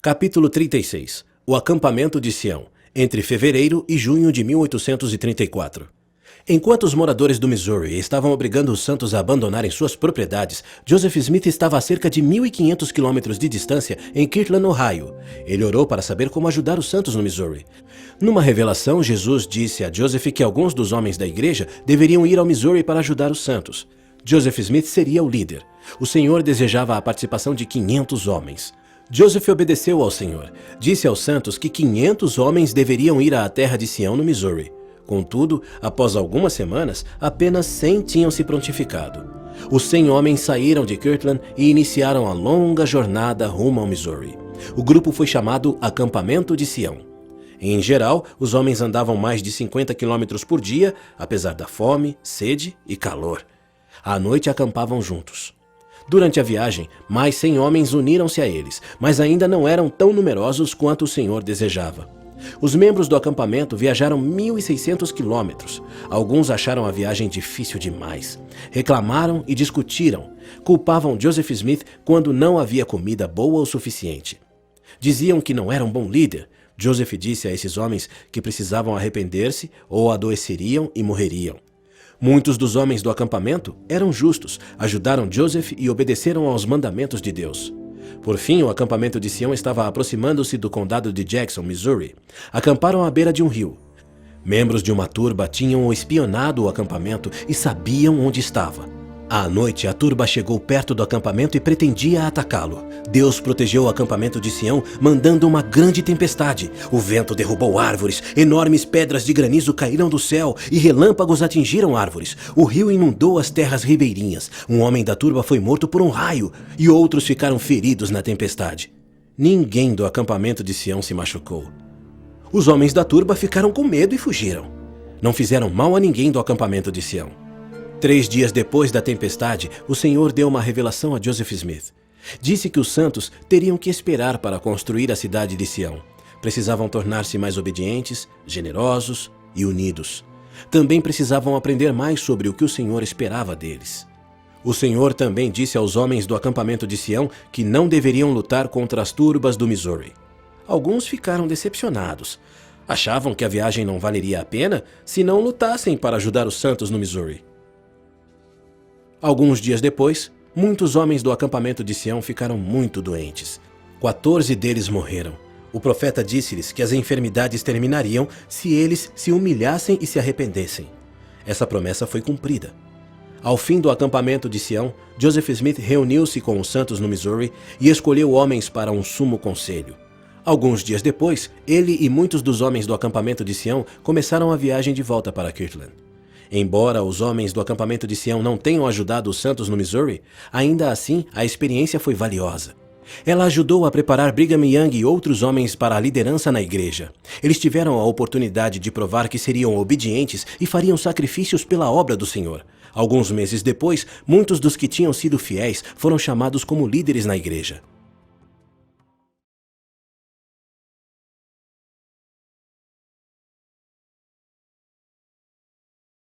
Capítulo 36. O acampamento de Sião, entre fevereiro e junho de 1834. Enquanto os moradores do Missouri estavam obrigando os santos a abandonarem suas propriedades, Joseph Smith estava a cerca de 1.500 quilômetros de distância em Kirtland, Ohio. Ele orou para saber como ajudar os santos no Missouri. Numa revelação, Jesus disse a Joseph que alguns dos homens da igreja deveriam ir ao Missouri para ajudar os santos. Joseph Smith seria o líder. O Senhor desejava a participação de 500 homens. Joseph obedeceu ao Senhor. Disse aos santos que 500 homens deveriam ir à terra de Sião, no Missouri. Contudo, após algumas semanas, apenas 100 tinham se prontificado. Os 100 homens saíram de Kirtland e iniciaram a longa jornada rumo ao Missouri. O grupo foi chamado Acampamento de Sião. Em geral, os homens andavam mais de 50 quilômetros por dia, apesar da fome, sede e calor. À noite acampavam juntos. Durante a viagem, mais 100 homens uniram-se a eles, mas ainda não eram tão numerosos quanto o Senhor desejava. Os membros do acampamento viajaram 1.600 quilômetros. Alguns acharam a viagem difícil demais. Reclamaram e discutiram. Culpavam Joseph Smith quando não havia comida boa o suficiente. Diziam que não era um bom líder. Joseph disse a esses homens que precisavam arrepender-se ou adoeceriam e morreriam. Muitos dos homens do acampamento eram justos, ajudaram Joseph e obedeceram aos mandamentos de Deus. Por fim, o acampamento de Sião estava aproximando-se do condado de Jackson, Missouri. Acamparam à beira de um rio. Membros de uma turba tinham espionado o acampamento e sabiam onde estava. À noite, a turba chegou perto do acampamento e pretendia atacá-lo. Deus protegeu o acampamento de Sião, mandando uma grande tempestade. O vento derrubou árvores, enormes pedras de granizo caíram do céu e relâmpagos atingiram árvores. O rio inundou as terras ribeirinhas. Um homem da turba foi morto por um raio e outros ficaram feridos na tempestade. Ninguém do acampamento de Sião se machucou. Os homens da turba ficaram com medo e fugiram. Não fizeram mal a ninguém do acampamento de Sião. 3 dias depois da tempestade, o Senhor deu uma revelação a Joseph Smith. Disse que os santos teriam que esperar para construir a cidade de Sião. Precisavam tornar-se mais obedientes, generosos e unidos. Também precisavam aprender mais sobre o que o Senhor esperava deles. O Senhor também disse aos homens do acampamento de Sião que não deveriam lutar contra as turbas do Missouri. Alguns ficaram decepcionados. Achavam que a viagem não valeria a pena se não lutassem para ajudar os santos no Missouri. Alguns dias depois, muitos homens do acampamento de Sião ficaram muito doentes. 14 deles morreram. O profeta disse-lhes que as enfermidades terminariam se eles se humilhassem e se arrependessem. Essa promessa foi cumprida. Ao fim do acampamento de Sião, Joseph Smith reuniu-se com os santos no Missouri e escolheu homens para um sumo conselho. Alguns dias depois, ele e muitos dos homens do acampamento de Sião começaram a viagem de volta para Kirtland. Embora os homens do acampamento de Sião não tenham ajudado os santos no Missouri, ainda assim a experiência foi valiosa. Ela ajudou a preparar Brigham Young e outros homens para a liderança na igreja. Eles tiveram a oportunidade de provar que seriam obedientes e fariam sacrifícios pela obra do Senhor. Alguns meses depois, muitos dos que tinham sido fiéis foram chamados como líderes na igreja.